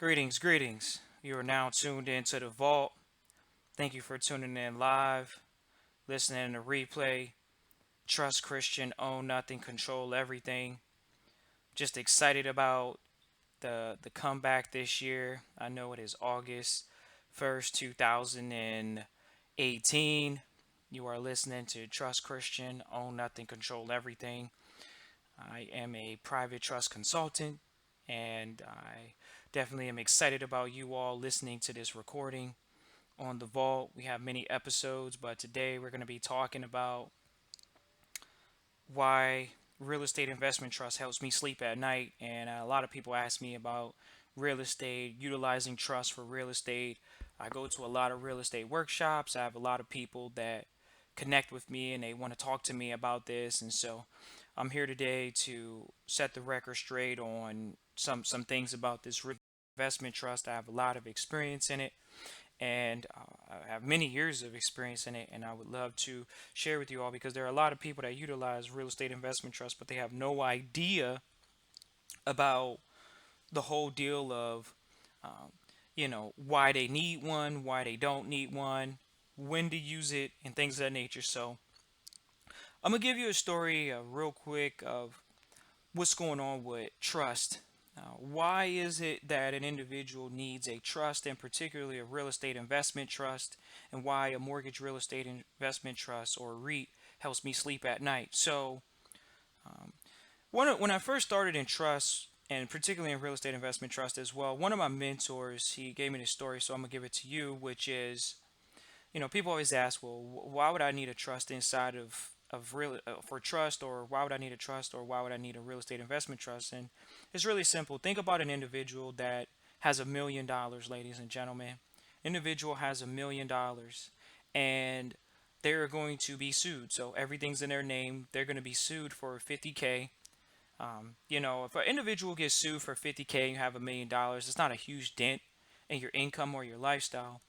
Greetings, greetings. You are now tuned into the vault. Thank you for tuning in live, listening to replay. Trust Christian, own nothing, control everything. Just excited about the comeback this year. I know it is August 1st, 2018. You are listening to Trust Christian, own nothing, control everything. I am a private trust consultant, and I definitely am excited about you all listening to this recording on the vault. We have many episodes, but today we're going to be talking about why real estate investment trust helps me sleep at night. And a lot of people ask me about real estate, utilizing trust for real estate. I go to a lot of real estate workshops. I have a lot of people that connect with me and they want to talk to me about this. And so I'm here today to set the record straight on some things about this investment trust. I have a lot of experience in it, and I have many years of experience in it, and I would love to share with you all because there are a lot of people that utilize real estate investment trust, but they have no idea about the whole deal of, um, why they need one, why they don't need one, when to use it, and things of that nature. So I'm gonna give you a story real quick of what's going on with trust. Why is it that an individual needs a trust, and particularly a real estate investment trust, and why a mortgage real estate investment trust or REIT helps me sleep at night? So, um, when I first started in trust, and particularly in real estate investment trust as well, one of my mentors he gave me this story, so I'm gonna give it to you, which is, people always ask, well, why would I need a trust inside of real for trust, or why would I need a trust, or why would I need a real estate investment trust? And it's really simple. Think about an individual that has $1 million, ladies and gentlemen. Individual has $1 million, and they're going to be sued. So everything's in their name. They're going to be sued for 50K. If an individual gets sued for 50K and you have $1 million, it's not a huge dent in your income or your lifestyle.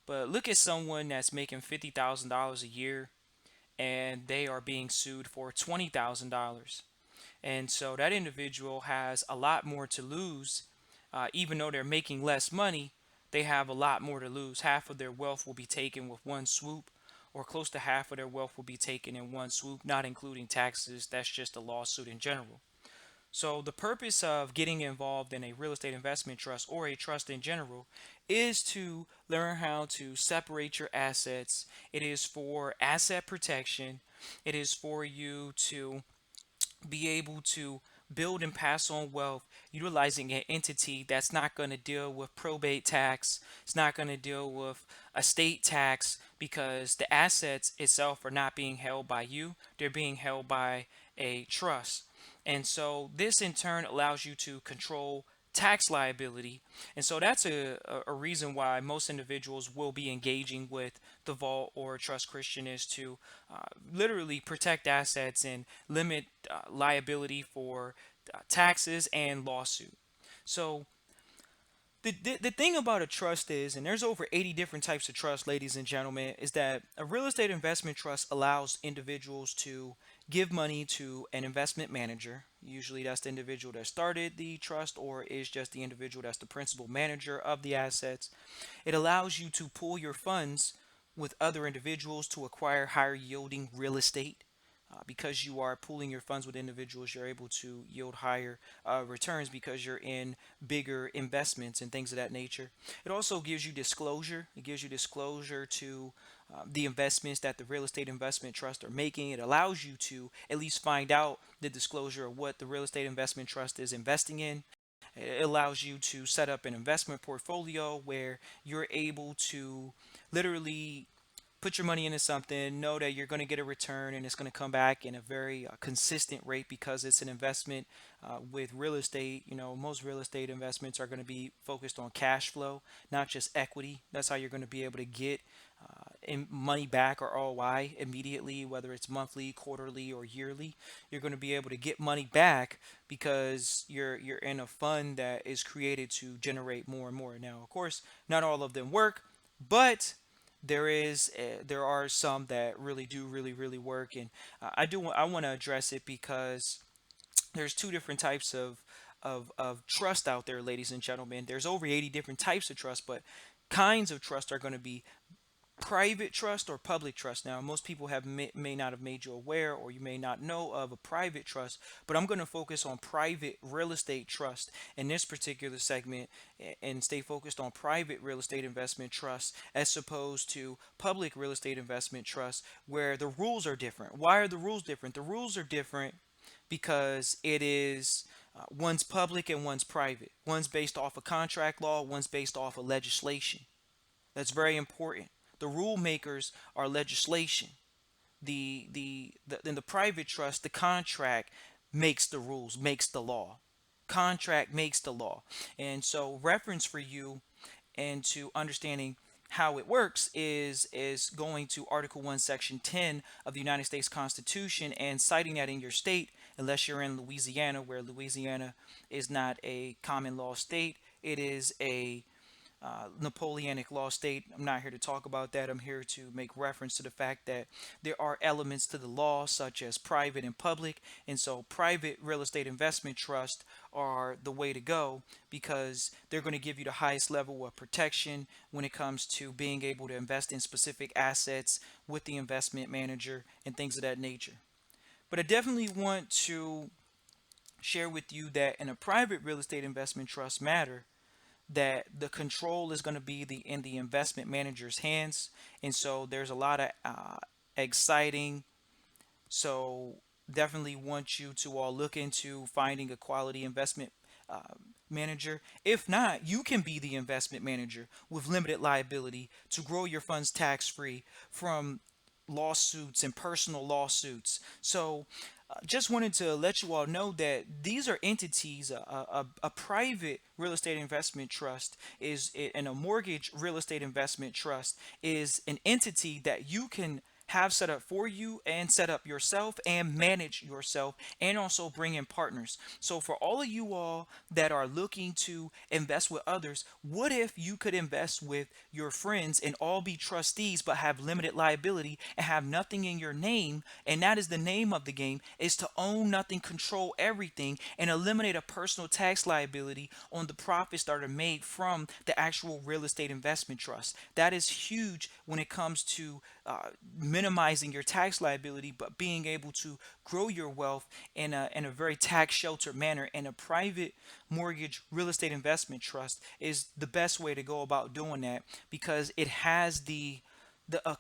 But look at someone that's making $50,000 a year and they are being sued for $20,000. And so that individual has a lot more to lose. Even though they're making less money, they have a lot more to lose. Half of their wealth will be taken with one swoop, or close to half of their wealth will be taken in one swoop, not including taxes. That's just a lawsuit in general. So, the purpose of getting involved in a real estate investment trust or a trust in general is to learn how to separate your assets. It is for asset protection. It is for you to be able to build and pass on wealth utilizing an entity that's not going to deal with probate tax. It's not going to deal with estate tax because the assets itself are not being held by you, they're being held by a trust. And so this in turn allows you to control tax liability. And so that's a reason why most individuals will be engaging with the vault or trust Christian is to literally protect assets and limit liability for taxes and lawsuit. So the thing about a trust is, and there's over 80 different types of trust, ladies and gentlemen, is that a real estate investment trust allows individuals to give money to an investment manager. Usually that's the individual that started the trust or is just the individual that's the principal manager of the assets. It allows you to pool your funds with other individuals to acquire higher yielding real estate. Because you are pooling your funds with individuals, you're able to yield higher returns because you're in bigger investments and things of that nature. It also gives you disclosure. It gives you disclosure to the investments that the real estate investment trust are making. It allows you to at least find out the disclosure of what the real estate investment trust is investing in. It allows you to set up an investment portfolio where you're able to literally put your money into something, know that you're going to get a return and it's going to come back in a very consistent rate because it's an investment with real estate. Most real estate investments are going to be focused on cash flow, not just equity. That's how you're going to be able to get money back or ROI immediately, whether it's monthly, quarterly, or yearly. You're going to be able to get money back because you're in a fund that is created to generate more and more. Now, of course, not all of them work, but there are some that really do really work, and I want to address it because there's two different types of of trust out there, ladies and gentlemen. There's over 80 different types of trust, but kinds of trust are going to be private trust or public trust. Now, most people may not have made you aware, or you may not know of a private trust, but I'm going to focus on private real estate trust in this particular segment, and stay focused on private real estate investment trust as opposed to public real estate investment trust, where the rules are different. Why are the rules different? The rules are different because it is one's public and one's private. One's based off of contract law, one's based off of legislation. That's very important. The rule makers are legislation. In the private trust, the contract makes the rules, makes the law. Contract makes the law. And so reference for you into understanding how it works is going to Article 1 Section 10 of the United States Constitution and citing that in your state, unless you're in Louisiana, where Louisiana is not a common law state. It is a Napoleonic law state. I'm not here to talk about that. I'm here to make reference to the fact that there are elements to the law, such as private and public. And so, private real estate investment trust are the way to go because they're going to give you the highest level of protection when it comes to being able to invest in specific assets with the investment manager and things of that nature. But I definitely want to share with you that in a private real estate investment trust matter, that the control is going to be in the investment manager's hands, and so there's a lot of exciting. So definitely want you to all look into finding a quality investment uh, manager. If not, you can be the investment manager with limited liability to grow your funds tax free from lawsuits and personal lawsuits. So just wanted to let you all know that these are entities. A private real estate investment trust and a mortgage real estate investment trust is an entity that you can have set up for you and set up yourself and manage yourself and also bring in partners. So for all of you all that are looking to invest with others, what if you could invest with your friends and all be trustees but have limited liability and have nothing in your name? And that is the name of the game, is to own nothing, control everything, and eliminate a personal tax liability on the profits that are made from the actual real estate investment trust. That is huge when it comes to minimizing your tax liability, but being able to grow your wealth in a very tax sheltered manner. And a private mortgage real estate investment trust is the best way to go about doing that because it has the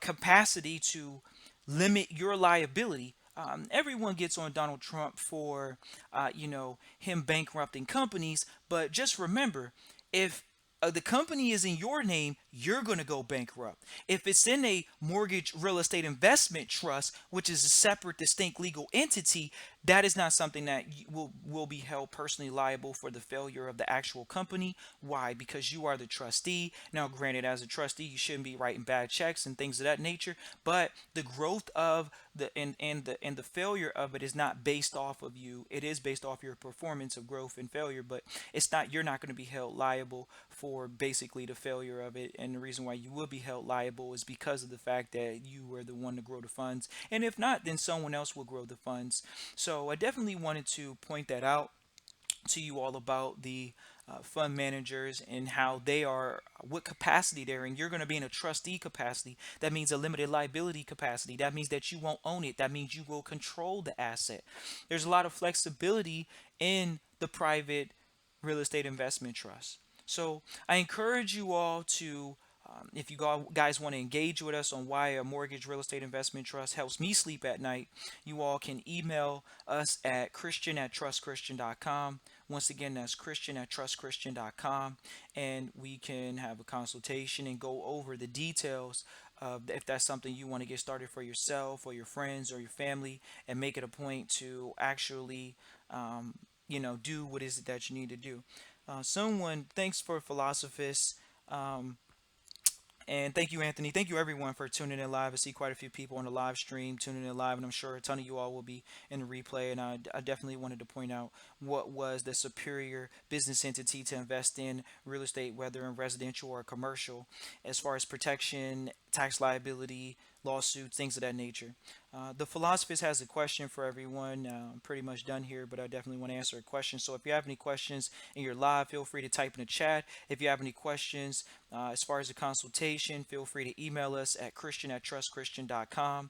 capacity to limit your liability. Everyone gets on Donald Trump for, him bankrupting companies, but just remember, if the company is in your name, you're going to go bankrupt. If it's in a mortgage real estate investment trust, which is a separate, distinct legal entity, that is not something that will be held personally liable for the failure of the actual company. Why? Because you are the trustee. Now, granted, as a trustee, you shouldn't be writing bad checks and things of that nature, but the growth of the failure of it is not based off of you. It is based off your performance of growth and failure, but it's not, you're not going to be held liable for basically the failure of it. And the reason why you will be held liable is because of the fact that you were the one to grow the funds. And if not, then someone else will grow the funds. So I definitely wanted to point that out to you all about the fund managers and how they are, what capacity they're in. You're going to be in a trustee capacity. That means a limited liability capacity. That means that you won't own it. That means you will control the asset. There's a lot of flexibility in the private real estate investment trust. So I encourage you all to, if you guys want to engage with us on why a mortgage real estate investment trust helps me sleep at night, you all can email us at christian@trustchristian.com. Once again, that's christian@trustchristian.com, and we can have a consultation and go over the details of if that's something you want to get started for yourself or your friends or your family, and make it a point to actually, do what is it that you need to do. Thanks for Philosophist. Um, and thank you, Anthony. Thank you, everyone, for tuning in live. I see quite a few people on the live stream tuning in live, and I'm sure a ton of you all will be in the replay. And I definitely wanted to point out what was the superior business entity to invest in real estate, whether in residential or commercial, as far as protection, tax liability, lawsuits, things of that nature. The philosophist has a question for everyone. I'm pretty much done here, but I definitely want to answer a question. So if you have any questions and you're live, feel free to type in the chat. If you have any questions as far as the consultation, feel free to email us at christian@trustchristian.com.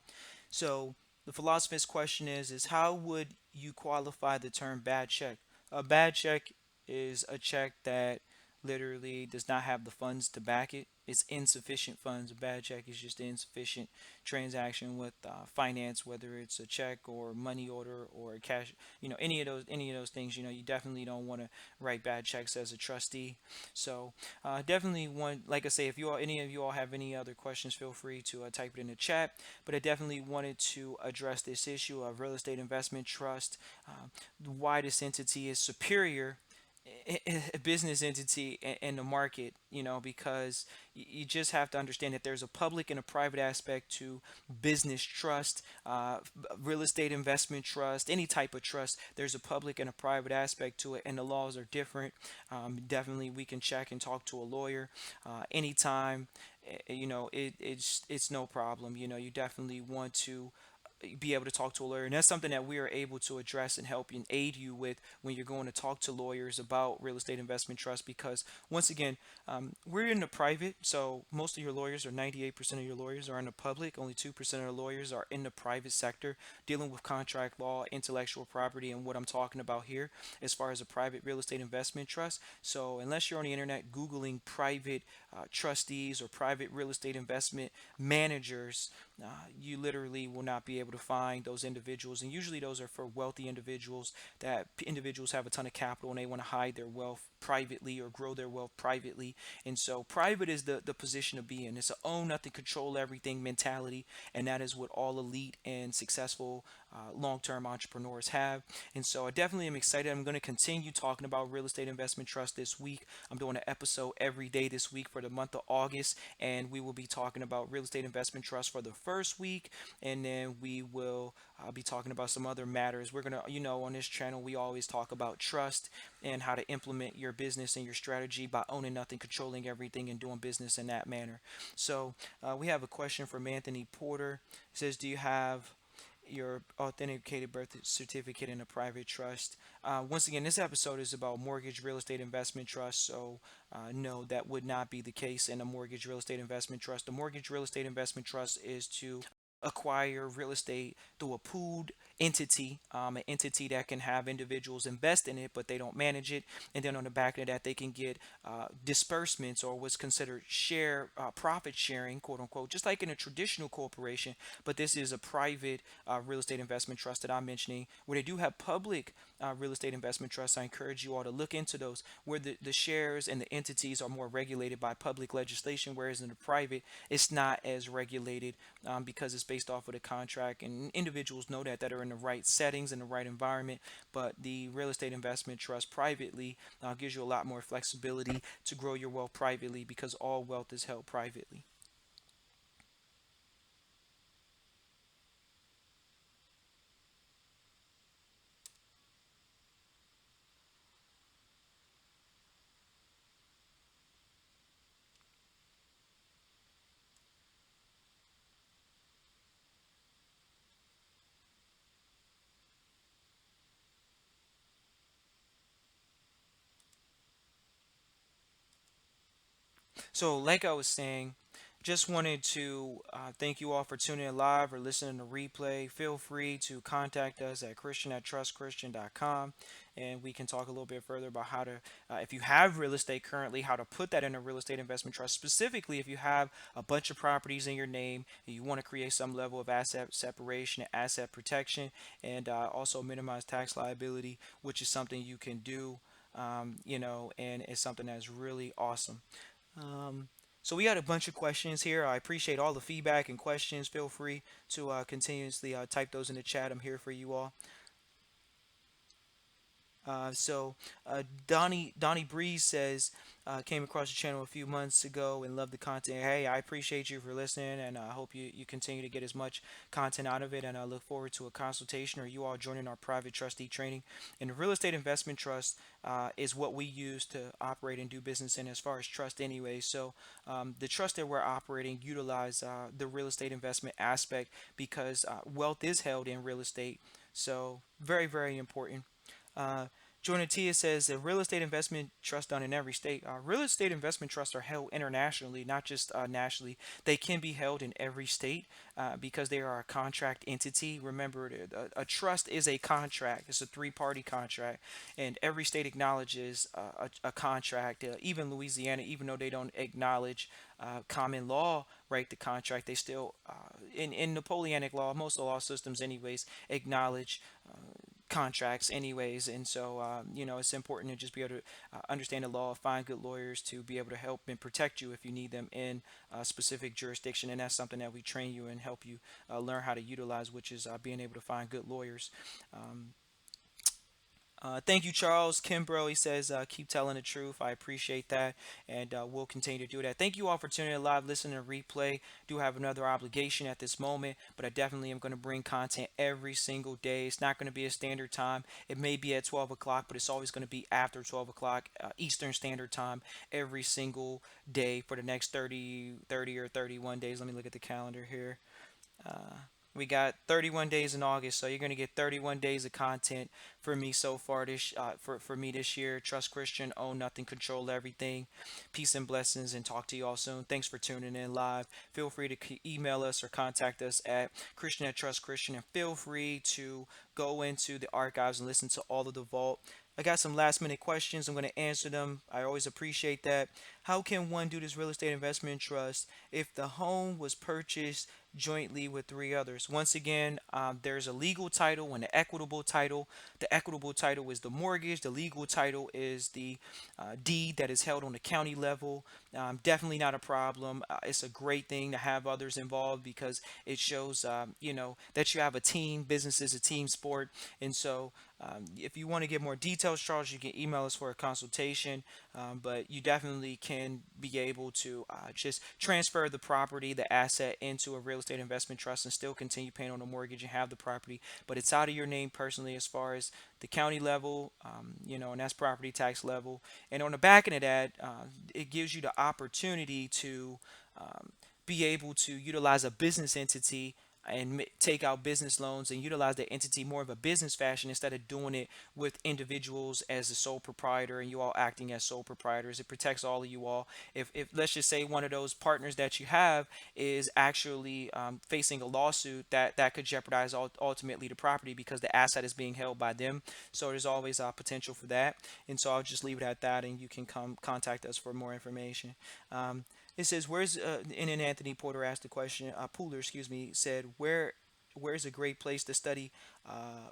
So the philosophist's question is how would you qualify the term bad check? A bad check is a check that literally does not have the funds to back it. It's insufficient funds. A bad check is just an insufficient transaction with finance, whether it's a check or money order or a cash. Any of those things. You definitely don't want to write bad checks as a trustee. So definitely want, like I say, if any of you all have any other questions, feel free to type it in the chat. But I definitely wanted to address this issue of real estate investment trust, why this entity is superior a business entity in the market, because you just have to understand that there's a public and a private aspect to business trust, real estate investment trust, any type of trust. There's a public and a private aspect to it, and the laws are different. Definitely, we can check and talk to a lawyer anytime. It's no problem. You definitely want to be able to talk to a lawyer, and that's something that we are able to address and help and aid you with when you're going to talk to lawyers about real estate investment trust. Because once again, we're in the private, so most of your lawyers, or 98% of your lawyers, are in the public. Only 2% of the lawyers are in the private sector, dealing with contract law, intellectual property, and what I'm talking about here as far as a private real estate investment trust. So unless you're on the internet googling private trustees or private real estate investment managers, you literally will not be able to find those individuals. And usually those are for wealthy individuals, that individuals have a ton of capital and they want to hide their wealth privately or grow their wealth privately. And so private is the position to be in. It's a own nothing, control everything mentality. And that is what all elite and successful long-term entrepreneurs have. And so I definitely am excited. I'm going to continue talking about real estate investment trust this week. I'm doing an episode every day this week for the month of August, and we will be talking about real estate investment trust for the first week, and then we will be talking about some other matters. We're gonna, on this channel, we always talk about trust and how to implement your business and your strategy by owning nothing, controlling everything, and doing business in that manner. So we have a question from Anthony Porter. It says, "Do you have your authenticated birth certificate in a private trust?" Once again, this episode is about mortgage real estate investment trust. So, no, that would not be the case in a mortgage real estate investment trust. The mortgage real estate investment trust is to acquire real estate through a pooled entity, an entity that can have individuals invest in it, but they don't manage it. And then on the back of that, they can get disbursements, or what's considered share profit sharing, quote unquote, just like in a traditional corporation. But this is a private real estate investment trust that I'm mentioning, where they do have public real estate investment trusts. I encourage you all to look into those, where the shares and the entities are more regulated by public legislation, whereas in the private, it's not as regulated, because it's based off of the contract, and individuals know that are in the right settings and the right environment. But the real estate investment trust privately gives you a lot more flexibility to grow your wealth privately, because all wealth is held privately. So, like I was saying, just wanted to thank you all for tuning in live or listening to replay. Feel free to contact us at christian@trustchristian.com, and we can talk a little bit further about how to, if you have real estate currently, how to put that in a real estate investment trust. Specifically, if you have a bunch of properties in your name and you want to create some level of asset separation, asset protection, and also minimize tax liability, which is something you can do. And it's something that's really awesome. Um, so we had a bunch of questions here. I appreciate all the feedback and questions. Feel free to continuously type those in the chat. I'm here for you all. Donnie Breeze says, came across the channel a few months ago and loved the content. Hey, I appreciate you for listening, and I hope you continue to get as much content out of it. And I look forward to a consultation or you all joining our private trustee training. And the real estate investment trust is what we use to operate and do business in as far as trust anyway. So the trust that we're operating utilize the real estate investment aspect because wealth is held in real estate. So very, very important. Uh, Jordan Tia says a real estate investment trust done in every state. Real estate investment trusts are held internationally, not just nationally. They can be held in every state because they are a contract entity. Remember, a trust is a contract. It's a three-party contract, and every state acknowledges a contract. Even Louisiana, even though they don't acknowledge common law, right, the contract, they still, in Napoleonic law, most of the law systems, anyways, acknowledge contracts anyways. And so it's important to just be able to understand the law, find good lawyers to be able to help and protect you if you need them in a specific jurisdiction. And that's something that we train you and help you learn how to utilize, which is being able to find good lawyers. um, Thank you, Charles Kimbrough. He says, keep telling the truth. I appreciate that, and we'll continue to do that. Thank you all for tuning in live, listening to replay. Do have another obligation at this moment, but I definitely am going to bring content every single day. It's not going to be a standard time. It may be at 12 o'clock, but it's always going to be after 12 o'clock Eastern Standard Time every single day for the next 30 or 31 days. Let me look at the calendar here. Uh, we got 31 days in August, so you're going to get 31 days of content for me so far for me this year. Trust Christian, own nothing, control everything. Peace and blessings, and talk to you all soon. Thanks for tuning in live. Feel free to email us or contact us at Christian at Trust Christian, and feel free to go into the archives and listen to all of the vault. I got some last minute questions. I'm going to answer them. I always appreciate that. How can one do this real estate investment trust if the home was purchased jointly with three others? Once again, there's a legal title and an equitable title. The equitable title is the mortgage. The legal title is the deed that is held on the county level. Definitely not a problem. It's a great thing to have others involved because it shows, that you have a team. Business is a team sport. And so if you want to get more details, Charles, you can email us for a consultation. But you definitely can be able to just transfer the property, the asset, into a real estate investment trust and still continue paying on the mortgage and have the property. But it's out of your name personally as far as the county level, and that's property tax level. And on the back end of that, it gives you the opportunity to be able to utilize a business entity and take out business loans and utilize the entity more of a business fashion instead of doing it with individuals as a sole proprietor and you all acting as sole proprietors. It protects all of you all. If let's just say one of those partners that you have is actually facing a lawsuit, that could jeopardize ultimately the property because the asset is being held by them. So there's always a potential for that. And so I'll just leave it at that, and you can come contact us for more information. Um, it says, "Where's?" And then Anthony Porter asked the question. Pooler, excuse me, said, Where's a great place to study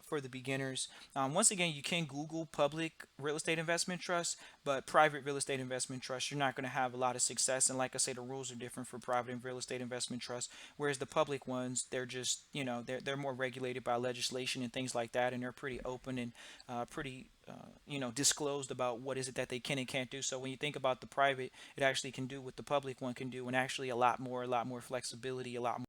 for the beginners?" Once again, you can Google public real estate investment trust, but private real estate investment trust, you're not going to have a lot of success. And like I say, the rules are different for private and real estate investment trust. Whereas the public ones, they're just, they're more regulated by legislation and things like that, and they're pretty open and pretty disclosed about what is it that they can and can't do. So when you think about the private, it actually can do what the public one can do, and actually a lot more flexibility, a lot more